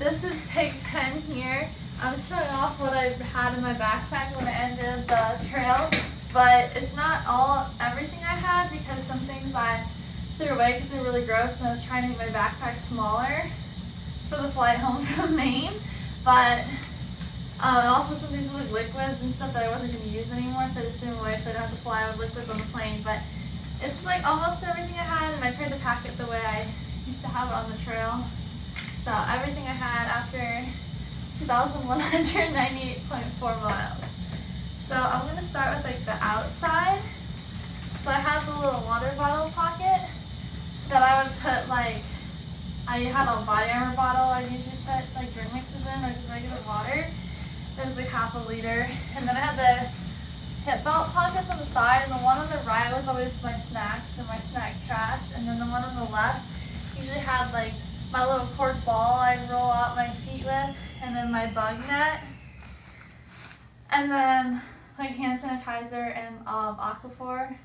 This is pig pen here. I'm showing off what I had in my backpack when I ended the trail, but it's not everything I had because some things I threw away because they're really gross, and I was trying to make my backpack smaller for the flight home from Maine. But and also some things with liquids and stuff that I wasn't going to use anymore, so I just threw them away so I don't have to fly with liquids on the plane. But it's like almost everything I had, and I tried to pack it the way I used to have it on the trail. So everything I had after 2,198.4 miles. So I'm going to start with like the outside. So I have the little water bottle pocket that I would put like, I had a body armor bottle I usually put like drink mixes in or just regular water. It was like half a liter. And then I had the hip belt pockets on the side, and the one on the right was always my snacks and my snack trash. And then the one on the left usually had like my little cork ball I'd roll out my feet with, and then my bug net, and then like hand sanitizer and Aquaphor.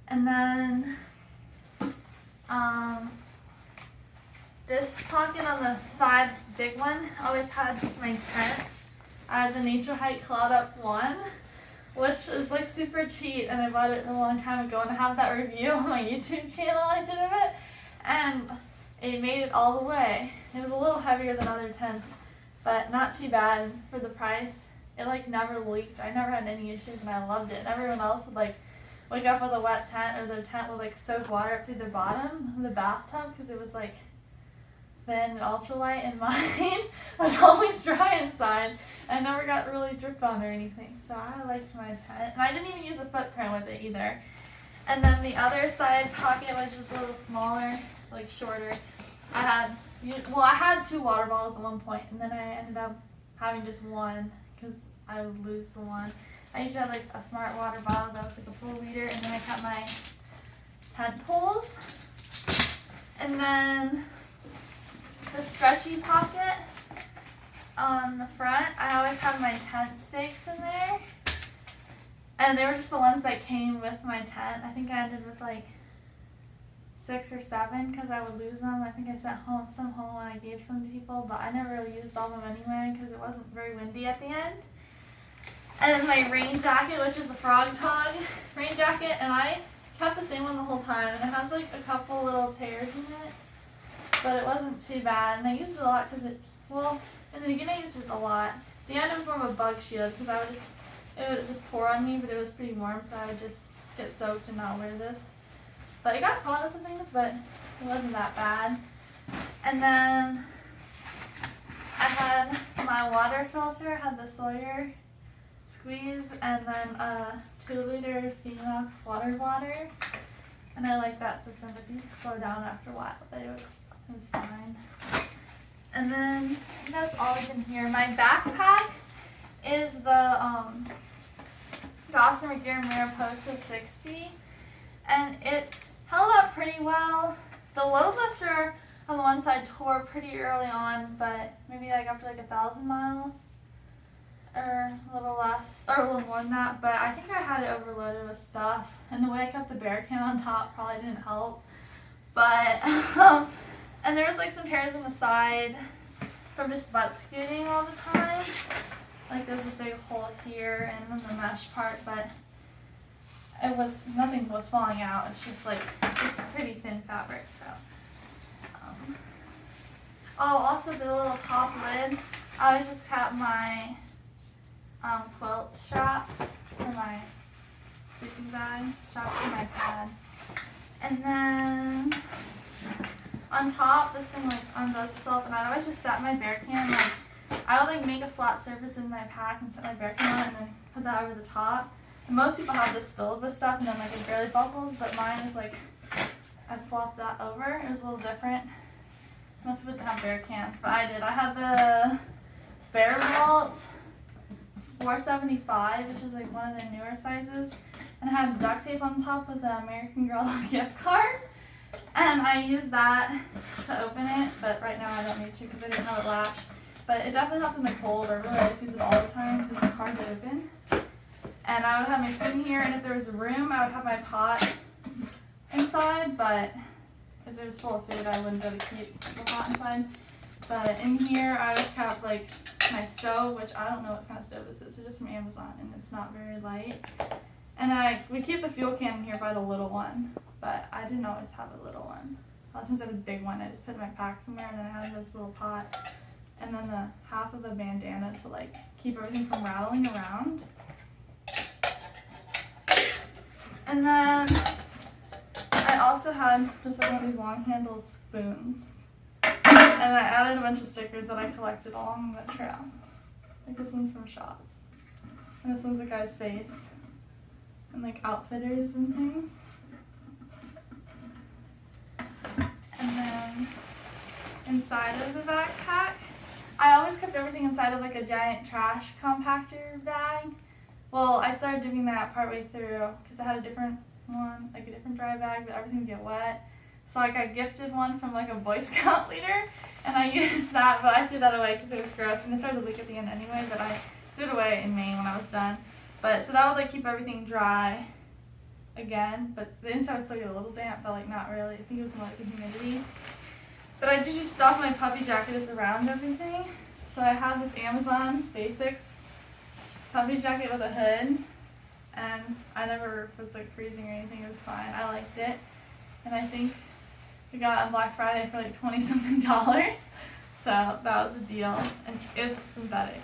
And then this pocket on the side, big one, always had just my tent. I had the Nature Hike Cloud Up 1, which is like super cheap, and I bought it a long time ago, and I have that review on my YouTube channel I did of it, and it made it all the way. It was a little heavier than other tents, but not too bad for the price. It like never leaked. I never had any issues, and I loved it. And everyone else would like wake up with a wet tent, or their tent would like soak water up through their bottom of the bathtub because it was like thin and ultralight, and mine was always dry inside. I never got really dripped on or anything, so I liked my tent. And I didn't even use a footprint with it either. And then the other side pocket, which was a little smaller, like shorter, I had 2 water bottles at one point, and then I ended up having just one because I would lose the one. I usually had like a smart water bottle that was like a full liter, and then I kept my tent poles. And then the stretchy pocket on the front, I always had my tent stakes in there. And they were just the ones that came with my tent. I think I ended with like 6 or 7 because I would lose them. I think I sent some home when I gave some to people, but I never really used all of them anyway because it wasn't very windy at the end. And then my rain jacket, which is a Frog Tog rain jacket, and I kept the same one the whole time, and it has like a couple little tears in it, but it wasn't too bad. And I used it a lot because in the beginning I used it a lot. At the end it was more of a bug shield because it would just pour on me, but it was pretty warm, so I would just get soaked and not wear this. But it got caught on some things, but it wasn't that bad. And then I had my water filter, I had the Sawyer squeeze, and then a 2-liter Seanock water bladder. And I like that system, but these slow down after a while, but it was fine. And then that's all in here. My backpack is the Dawson McGear Mariposa 60, and it held up pretty well. The load lifter on the one side tore pretty early on, but maybe like after like 1,000 miles, or a little less, or a little more than that. But I think I had it overloaded with stuff, and the way I kept the bear can on top probably didn't help. But and there was like some tears on the side from just butt scooting all the time. Like there's a big hole here and then the mesh part, but nothing was falling out. It's just like, it's pretty thin fabric, so. Also the little top lid, I always just kept my quilt straps for my sleeping bag strapped to my pad. And then on top, this thing like undoes itself, and I always just set my bear can, like, I would like make a flat surface in my pack and set my bear can on it and then put that over the top. And most people have this filled with stuff and then like it barely bubbles, but mine is like, I flopped that over. It was a little different. Most people didn't have bear cans, but I did. I had the Bear Vault 475, which is like one of their newer sizes, and I had duct tape on top with the American Girl gift card. And I used that to open it, but right now I don't need to because I didn't have it latched. But it definitely helped in the cold, or really I just use it all the time because it's hard to open. And I would have my food in here, and if there was room, I would have my pot inside, but if it was full of food, I wouldn't be able to keep the pot inside. But in here I always kept like my stove, which I don't know what kind of stove this is. It's just from Amazon and it's not very light. And we keep the fuel can in here by the little one, but I didn't always have a little one. A lot of times I had a big one. I just put in my pack somewhere, and then I had this little pot, and then the half of a bandana to like keep everything from rattling around. And then I also had just like one of these long handle spoons. And I added a bunch of stickers that I collected along the trail. Like this one's from Shaw's. And this one's a guy's face. And like outfitters and things. And then inside of the backpack, I always kept everything inside of like a giant trash compactor bag. Well, I started doing that partway through because I had a different one, like a different dry bag, but everything would get wet. So like I gifted one from like a Boy Scout leader, and I used that, but I threw that away because it was gross, and it started to leak at the end anyway, but I threw it away in Maine when I was done. But so that would like keep everything dry again, but the inside would still get a little damp, but like not really. I think it was more like the humidity. But I usually stuff my puppy jacket around everything. So I have this Amazon Basics puppy jacket with a hood, and I never was like freezing or anything. It was fine. I liked it, and I think we got it on Black Friday for like $20-something. So that was a deal, and it's synthetic.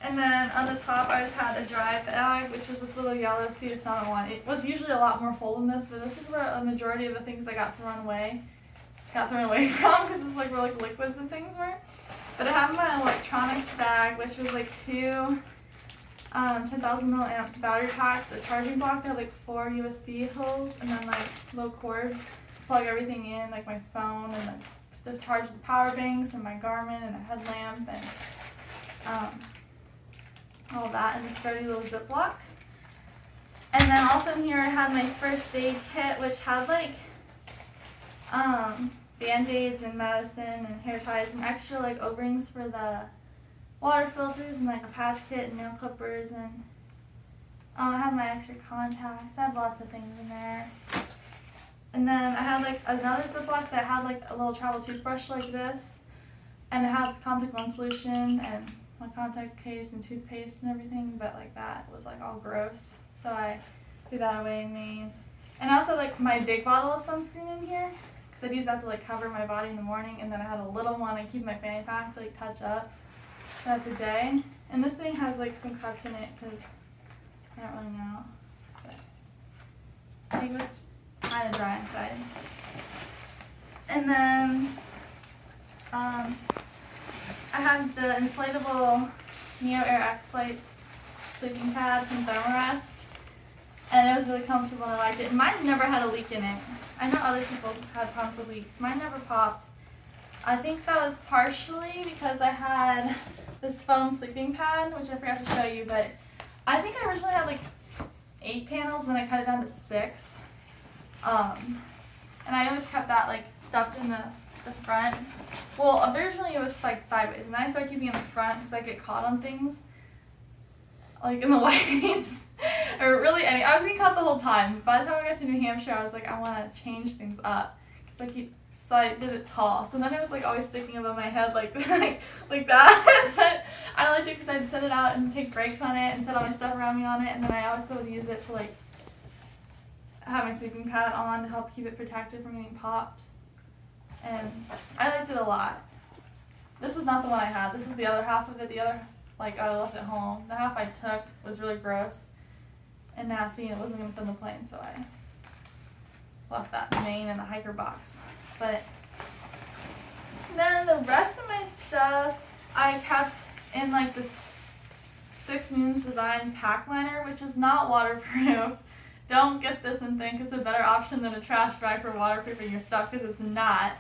And then on the top, I always had a dry bag, which is this little yellow Sea of Summit one. It was usually a lot more full than this, but this is where a majority of the things I got thrown away from, because this is like where like liquids and things were. But I have my electronics bag, which was like two 10,000 milliamp battery packs, a charging block that had like 4 USB holes, and then like little cords to plug everything in, like my phone, and then to charge the power banks, and my Garmin, and a headlamp, and all that in this sturdy little Ziploc. And then also in here I had my first aid kit, which had like Band-Aids and medicine and hair ties and extra like O-rings for the water filters and like a patch kit and nail clippers, and I had my extra contacts. I had lots of things in there. And then I had like another Ziploc that had like a little travel toothbrush like this, and it had contact lens solution and my contact case and toothpaste and everything, but like that was like all gross, so I threw that away in Maine. And I also like my big bottle of sunscreen in here, because I'd use that to like cover my body in the morning, and then I had a little one I keep in my fanny pack to like touch up throughout the day. And this thing has like some cuts in it because I don't really know, but I think it was kind of dry inside. And then I had the inflatable Neo Air X-Lite sleeping pad from Thermarest, and it was really comfortable and I liked it. And mine never had a leak in it. I know other people had problems with leaks. Mine never popped. I think that was partially because I had this foam sleeping pad, which I forgot to show you, but I think I originally had like 8 panels, and then I cut it down to 6. And I always kept that like stuffed in the front. Well, originally it was like sideways, and then I started keeping it in the front because I get caught on things, like in the whites. Or really, I was getting caught the whole time. By the time I got to New Hampshire, I was like, I want to change things up, so I did it tall. So then it was like always sticking above my head like like that. But I liked it because I'd set it out and take breaks on it and set all my stuff around me on it, and then I also would use it to like have my sleeping pad on to help keep it protected from getting popped. And I liked it a lot. This is not the one I had. This is the other half of it. The other, like, I left at home. The half I took was really gross and nasty, and it wasn't going to fit in the plane, so I left that in Maine in the hiker box. But then the rest of my stuff I kept in like this 6 Moons Design pack liner, which is not waterproof. Don't get this and think it's a better option than a trash bag for waterproofing your stuff, because it's not.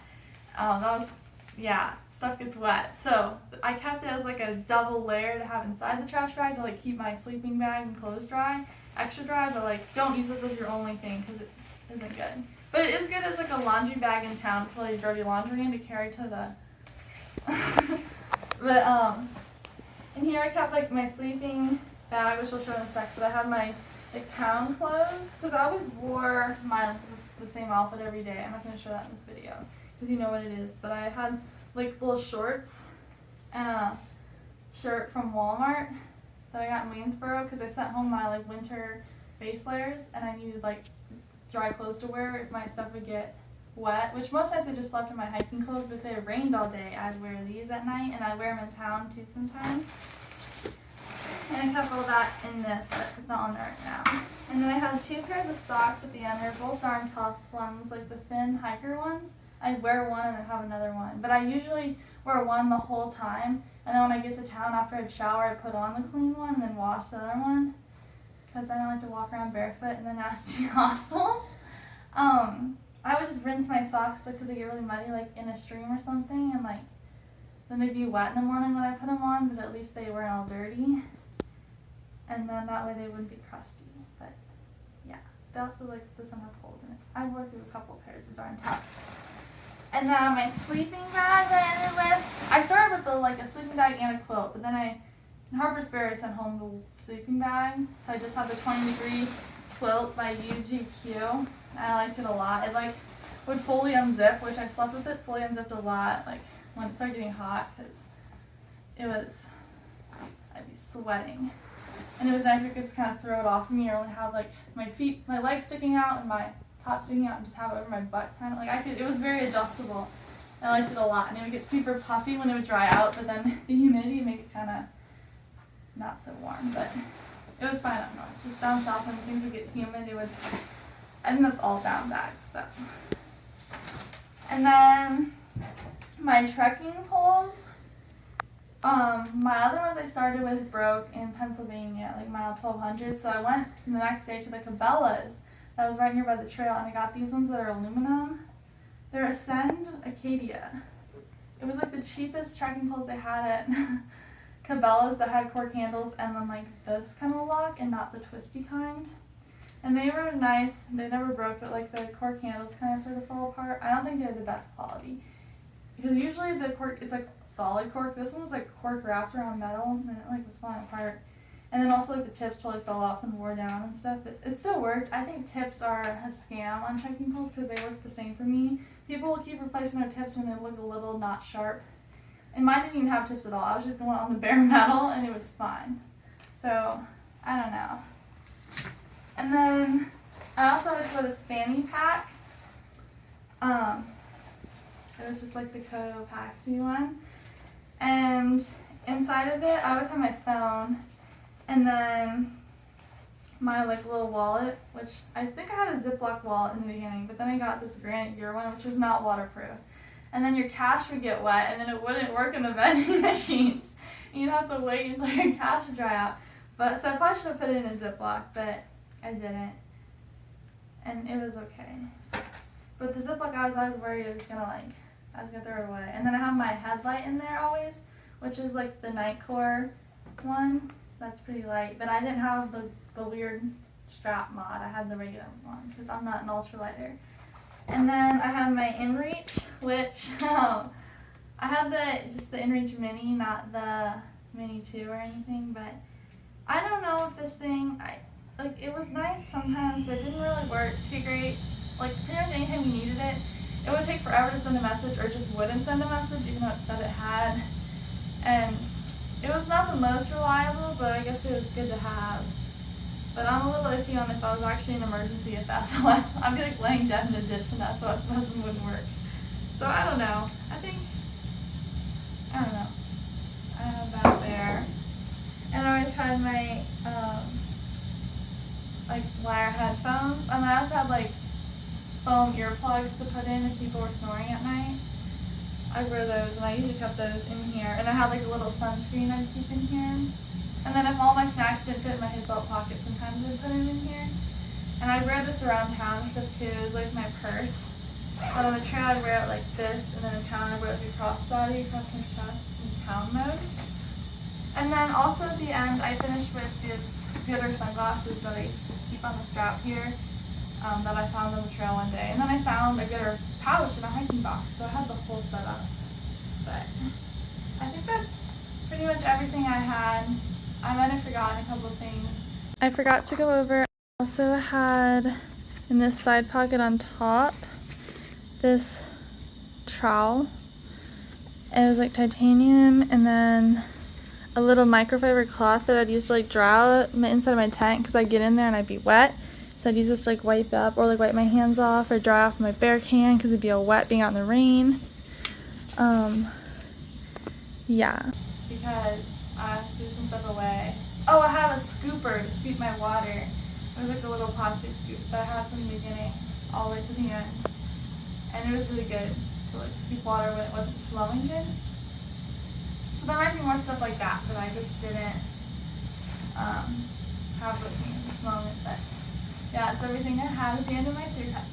Stuff gets wet. So I kept it as like a double layer to have inside the trash bag to like keep my sleeping bag and clothes dry, extra dry, but like don't use this as your only thing because it isn't good. But it is good as like a laundry bag in town to pull your dirty laundry in to carry to the but in here I kept like my sleeping bag, which I'll show in a sec, but I had my like town clothes, because I always wore the same outfit every day. I'm not going to show that in this video because you know what it is, but I had like little shorts and a shirt from Walmart that I got in Waynesboro because I sent home my like winter base layers and I needed like dry clothes to wear if my stuff would get wet, which most nights I just slept in my hiking clothes, but if it rained all day, I'd wear these at night, and I wear them in town too sometimes. And I kept all that in this, but it's not on there right now. And then I had 2 pairs of socks at the end. They're both darn tough ones, like the thin hiker ones. I'd wear one and then have another one. But I usually wear one the whole time, and then when I get to town after I'd shower, I'd put on the clean one and then wash the other one, because I don't like to walk around barefoot in the nasty hostels. I would just rinse my socks because they get really muddy, like in a stream or something, and like then they'd be wet in the morning when I put them on, but at least they weren't all dirty. And then that way they wouldn't be crusty. But yeah, they also like this one has holes in it. I wore through a couple pairs of darn tux. And then my sleeping bag I ended with. I started with a sleeping bag and a quilt, but then in Harper's Ferry I sent home the sleeping bag, so I just had the 20-degree quilt by UGQ. I liked it a lot. It like would fully unzip, which I slept with it fully unzipped a lot, like when it started getting hot, because I'd be sweating. And it was nice I could just kind of throw it off of me, or only have like my legs sticking out and my top sticking out, and just have it over my butt kind of like it was very adjustable. I liked it a lot, and it would get super puffy when it would dry out, but then the humidity would make it kind of not so warm, but it was fine up north. Just down south when things would get humid, I think that's all down bags, so. And then my trekking poles, my other ones I started with broke in Pennsylvania, like mile 1200, so I went the next day to the Cabela's that was right nearby the trail, and I got these ones that are aluminum. They're Ascend Acadia. It was like the cheapest trekking poles they had at Cabela's that had cork handles and then like this kind of lock and not the twisty kind. And they were nice. They never broke, but like the cork handles kind of sort of fell apart. I don't think they're the best quality, because usually the cork, it's like solid cork. This one was like cork wrapped around metal, and it like was falling apart. And then also like the tips totally fell off and wore down and stuff, but it still worked. I think tips are a scam on trekking poles because they work the same for me. People will keep replacing their tips when they look a little not sharp. And mine didn't even have tips at all. I was just going on the bare metal and it was fine. So, I don't know. And then I also always wore this fanny pack. It was just like the Cotopaxi one. And inside of it, I always had my phone. And then my like little wallet, which I think I had a Ziploc wallet in the beginning, but then I got this granite gear one, which was not waterproof. And then your cash would get wet, and then it wouldn't work in the vending machines. And you'd have to wait until your cash would dry out. But so I probably should have put it in a Ziploc, but I didn't. And it was okay. But the Ziploc, I was always worried I was gonna throw it away. And then I have my headlight in there always, which is like the Nightcore one. That's pretty light, but I didn't have the weird strap mod. I had the regular one because I'm not an ultralighter. And then I have my InReach, which I had just the InReach Mini, not the Mini 2 or anything. But I don't know if this thing, it was nice sometimes, but it didn't really work too great. Like pretty much anytime you needed it, it would take forever to send a message, or just wouldn't send a message, even though it said it had. And it was not the most reliable, but I guess it was good to have. But I'm a little iffy on if I was actually an emergency if the SOS, I'd be like laying dead in a ditch and the SOS button wouldn't work. So I don't know. I don't know. I have that there. And I always had my wire headphones, and I also had like foam earplugs to put in if people were snoring at night. I wear those, and I usually kept those in here. And I had like a little sunscreen I'd keep in here. And then if all my snacks didn't fit in my hip belt pocket, sometimes I'd put them in here. And I'd wear this around town and stuff too. It was like my purse. But on the trail I'd wear it like this, and then in town I'd wear it like a crossbody across my chest in town mode. And then also at the end, I finished with these Gooder sunglasses that I used to just keep on the strap here. That I found on the trail one day. And then I found a Gooder pouch in a hiking box, so I had the whole setup. But I think that's pretty much everything I had. I might have forgotten a couple of things. I forgot to go over, I also had in this side pocket on top this trowel. And it was like titanium, and then a little microfiber cloth that I'd use to like dry out inside of my tent because I'd get in there and I'd be wet. So I'd use this to like wipe up or like wipe my hands off or dry off my bear can because it'd be all wet being out in the rain. Yeah. Because I threw some stuff away. Oh, I had a scooper to scoop my water. It was like a little plastic scoop that I had from the beginning all the way to the end. And it was really good to like scoop water when it wasn't flowing good. So there might be more stuff like that that I just didn't have with me in this moment. But yeah, it's everything I had at the end of my thru hike.